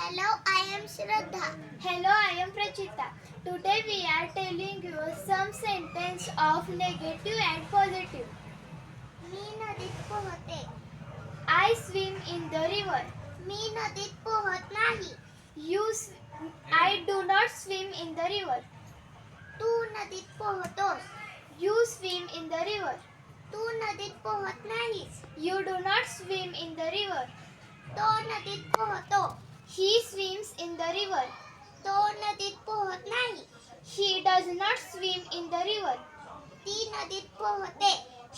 Hello, I am Shraddha. Hello, I am Prachita. Today we are telling you some sentence of negative and positive. मी नदीत पोहते. I swim in the river. मी नदीत पोहत नाही. I do not swim in the river. तू नदीत पोहतोस. You swim in the river. तू नदीत पोहत नाहीस. You do not swim in the river. तो नदीत पोहतो. He swims in the river. तो नदीत पोहत नाही. He does not swim in the river. ती नदीत पोहते.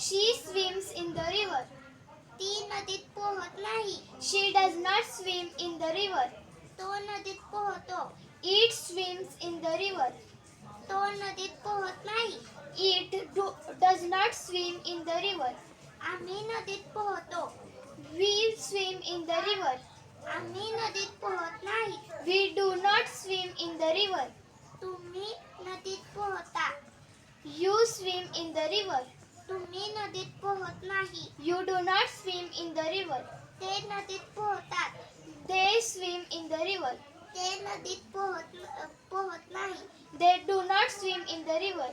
She swims in the river. ती नदीत पोहत नाही. She does not swim in the river. तो नदीत पोहतो. It swims in the river. तो नदीत पोहत नाही. Does not swim in the river. आम्ही नदीत पोहतो. We swim in the river. आम्ही नदीत पोहत नाही. We do not swim in the river. तुम्ही नदीत पोहता. You swim in the river. तुम्ही नदीत पोहत नाही. You do not swim in the river. ते नदीत पोहतात. They swim in the river. ते नदीत पोहत नाही. They do not swim in the river.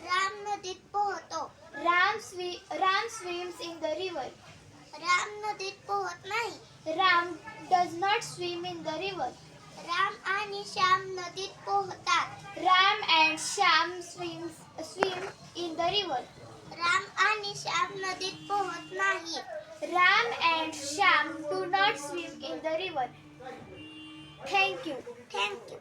Ram नदीत पोहतो. Ram swims in the river. Ram नदीत पोहत नाही. Ram does not swim in the river. Ram आणि श्याम नदीत पोहतात. Ram and Shyam swim in the river. Ram आणि श्याम नदीत पोहत नाही. Ram and Shyam do not swim in the river. Thank you. Thank you.